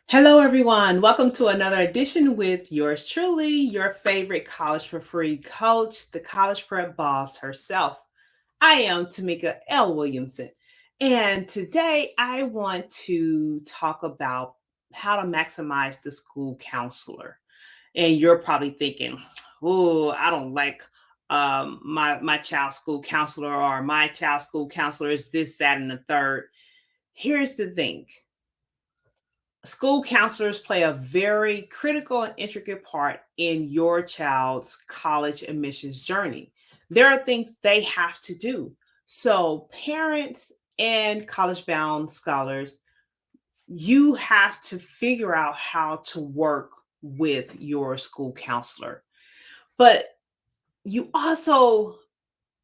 Hello, everyone. Welcome to another edition with yours truly, your favorite college for free coach, the college prep boss herself. I am Tameka L. Williamson. And today I want to talk about how to maximize the school counselor. And you're probably thinking, oh, I don't like my child's school counselor, or my child's school counselor is this, that, and the third. Here's the thing. School counselors play a very critical and intricate part in your child's college admissions journey. There are things they have to do. So, parents and college bound scholars, you have to figure out how to work with your school counselor. But you also,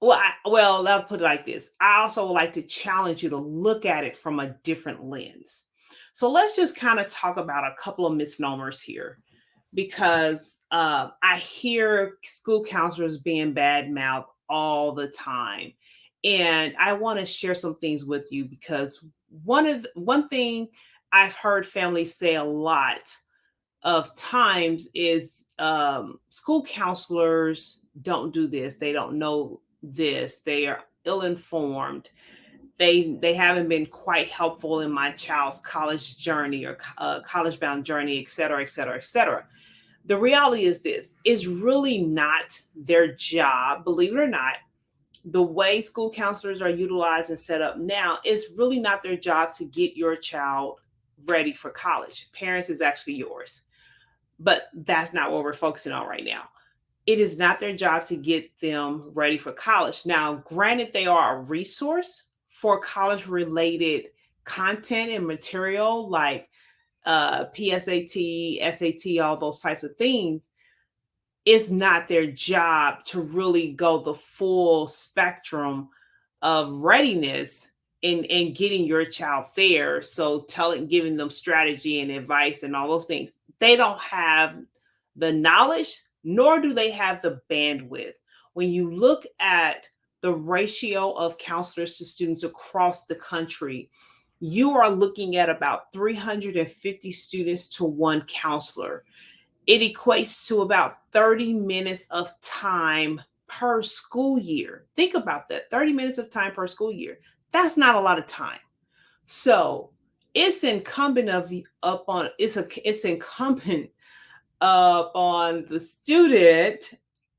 I'll put it like this. I also would like to challenge you to look at it from a different lens. So let's just kind of talk about a couple of misnomers here, because I hear school counselors being bad mouthed all the time, and I want to share some things with you because one thing I've heard families say a lot of times is school counselors don't do this, they don't know this, they are ill informed, they haven't been quite helpful in my child's college journey or college bound journey, et cetera, et cetera, et cetera. The reality is this is really not their job, believe it or not. The way school counselors are utilized and set up now is really not their job to get your child ready for college. Parents is actually yours, but that's not what we're focusing on right now. It is not their job to get them ready for college. Now, granted, they are a resource for college related content and material like PSAT, SAT, all those types of things. It's not their job to really go the full spectrum of readiness in getting your child there. So giving them strategy and advice and all those things. They don't have the knowledge, nor do they have the bandwidth. When you look at the ratio of counselors to students across the country, you are looking at about 350 students to one counselor. It equates to about 30 minutes of time per school year. Think about that, 30 minutes of time per school year. That's not a lot of time. So it's incumbent of up on it's incumbent upon the student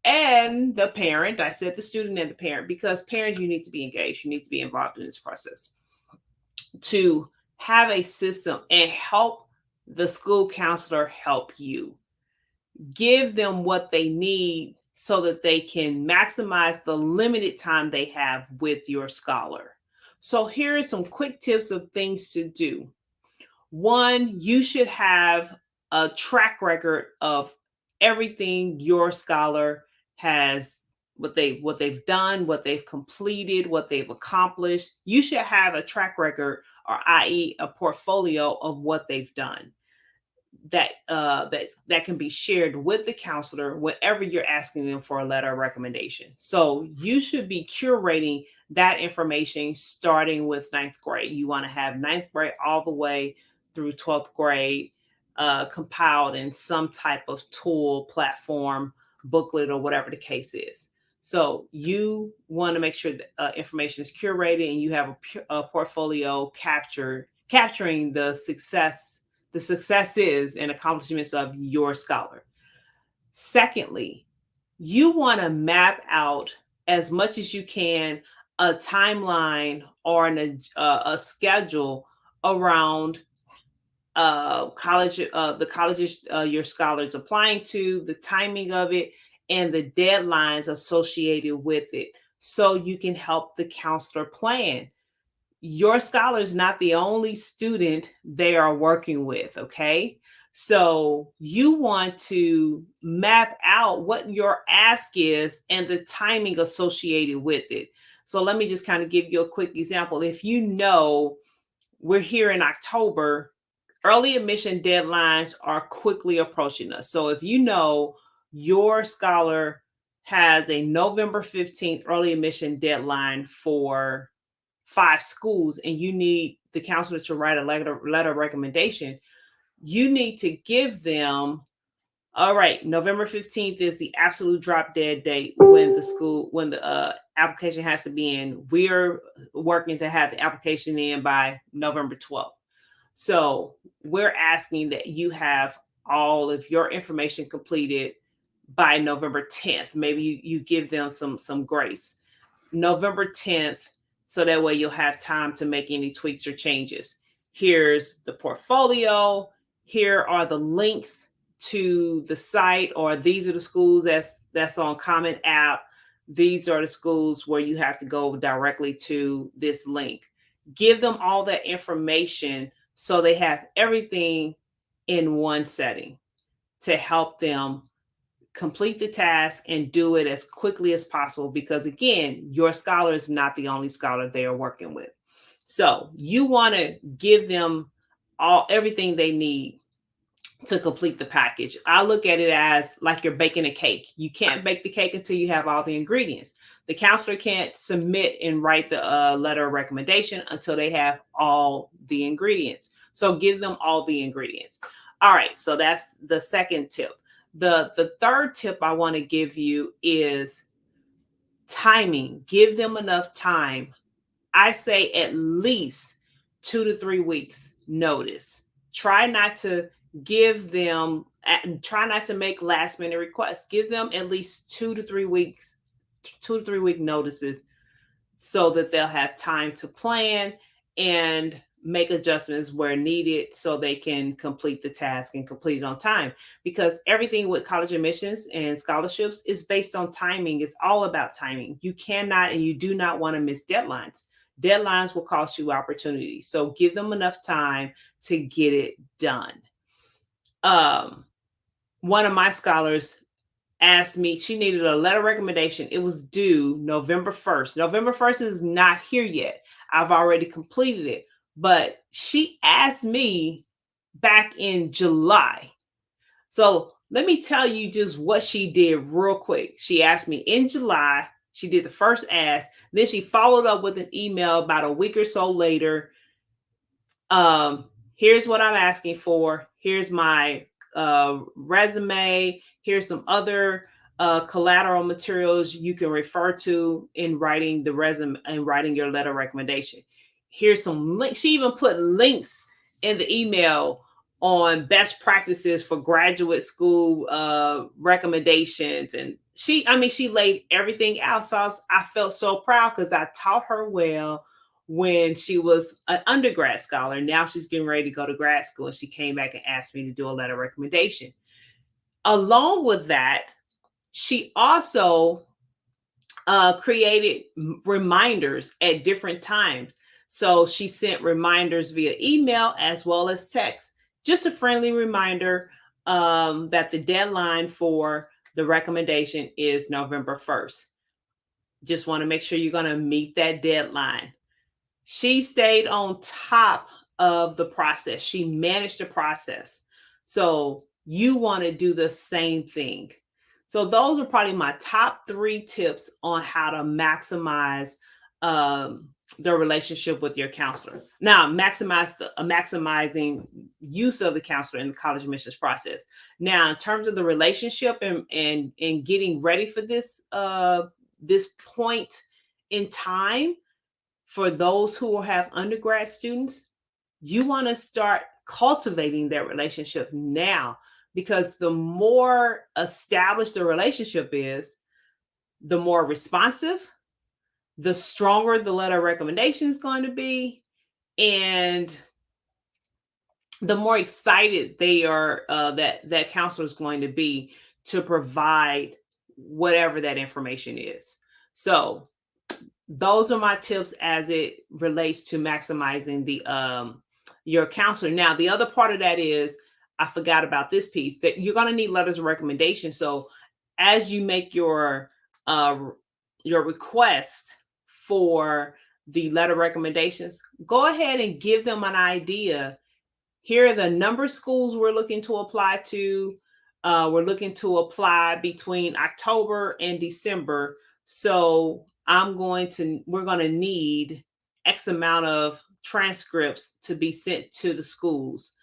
and the parent. I said the student and the parent because parents, you need to be engaged. You need to be involved in this process to have a system and help the school counselor help you. Give them what they need so that they can maximize the limited time they have with your scholar. So here are some quick tips of things to do. One, you should have a track record of everything your scholar has, what they've done, what they've completed, what they've accomplished. You should have a track record, or i.e. a portfolio of what they've done that can be shared with the counselor whenever you're asking them for a letter of recommendation. So you should be curating that information starting with ninth grade. You want to have ninth grade all the way through 12th grade compiled in some type of tool, platform, booklet, or whatever the case is. So you want to make sure that information is curated and you have a portfolio capturing the successes and accomplishments of your scholar. Secondly, you want to map out as much as you can a timeline or a schedule around the colleges your scholar is applying to, the timing of it, and the deadlines associated with it, so you can help the counselor plan. Your scholar is not the only student they are working with, okay? So you want to map out what your ask is and the timing associated with it. So let me just kind of give you a quick example. If you know we're here in October, early admission deadlines are quickly approaching us. So if you know your scholar has a November 15th early admission deadline for 5 schools and you need the counselor to write a letter of recommendation, you need to give them, all right, November 15th is the absolute drop dead date when the application has to be in. We're working to have the application in by November 12th. So we're asking that you have all of your information completed by November 10th. Maybe you give them some grace. November 10th, so that way you'll have time to make any tweaks or changes. Here's the portfolio. Here are the links to the site, or these are the schools that's on Common App. These are the schools where you have to go directly to this link. Give them all that information so they have everything in one setting to help them complete the task and do it as quickly as possible, because again, your scholar is not the only scholar they are working with. So you want to give them everything they need to complete the package. I look at it as like you're baking a cake. You can't bake the cake until you have all the ingredients. The counselor can't submit and write the letter of recommendation until they have all the ingredients. So give them all the ingredients. All right, so that's the second tip. The third tip I want to give you is timing. Give them enough time. I say at least 2 to 3 weeks notice. Try not to try not to make last minute requests. Give them at least 2 to 3 weeks, 2 to 3 week notices, so that they'll have time to plan and make adjustments where needed so they can complete the task and complete it on time. Because everything with college admissions and scholarships is based on timing. It's all about timing. You cannot and you do not want to miss deadlines. Deadlines will cost you opportunities. So give them enough time to get it done. One of my scholars asked me, she needed a letter recommendation. It was due November 1st. November 1st is not here yet. I've already completed it. But she asked me back in July. So let me tell you just what she did real quick. She asked me in July. She did the first ask. Then she followed up with an email about a week or so later. Here's what I'm asking for. Here's my resume. Here's some other collateral materials you can refer to in writing the resume and writing your letter recommendation. Here's some links. She even put links in the email on best practices for graduate school recommendations. And she laid everything out. So I felt so proud because I taught her well when she was an undergrad scholar. Now she's getting ready to go to grad school, and she came back and asked me to do a letter recommendation. Along with that, she also created reminders at different times. So she sent reminders via email as well as text. Just a friendly reminder that the deadline for the recommendation is November 1st. Just want to make sure you're going to meet that deadline. She stayed on top of the process. She managed the process. So you want to do the same thing. So those are probably my top 3 tips on how to maximize the relationship with your counselor. Now, maximizing use of the counselor in the college admissions process. Now, in terms of the relationship and getting ready for this point in time, for those who have undergrad students, you want to start cultivating that relationship now, because the more established the relationship is, the more responsive, the stronger the letter of recommendation is going to be, and the more excited they are that counselor is going to be to provide whatever that information is. So those are my tips as it relates to maximizing the your counselor. Now, the other part of that is, I forgot about this piece, that you're going to need letters of recommendation. So as you make your request for the letter recommendations, go ahead and give them an idea. Here are the number of schools we're looking to apply to. We're looking to apply between October and December. So we're going to need X amount of transcripts to be sent to the schools.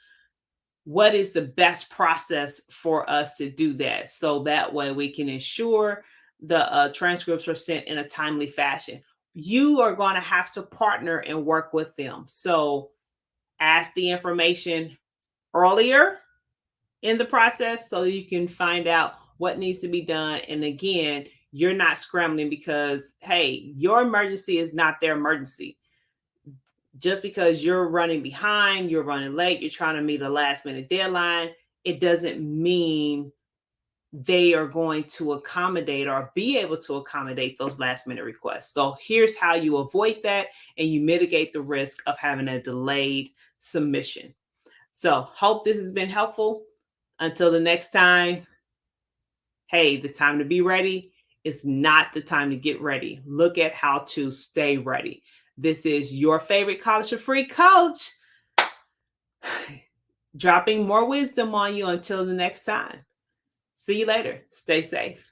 what is the best process for us to do that, so that way we can ensure the transcripts are sent in a timely fashion. You are going to have to partner and work with them. So ask the information earlier in the process so you can find out what needs to be done. And again, you're not scrambling because, hey, your emergency is not their emergency. Just because you're running behind, you're running late, you're trying to meet a last minute deadline, it doesn't mean they are going to accommodate or be able to accommodate those last minute requests. So here's how you avoid that and you mitigate the risk of having a delayed submission. So hope this has been helpful. Until the next time, hey, the time to be ready is not the time to get ready. Look at how to stay ready. This is your favorite college for free coach, dropping more wisdom on you until the next time. See you later. Stay safe.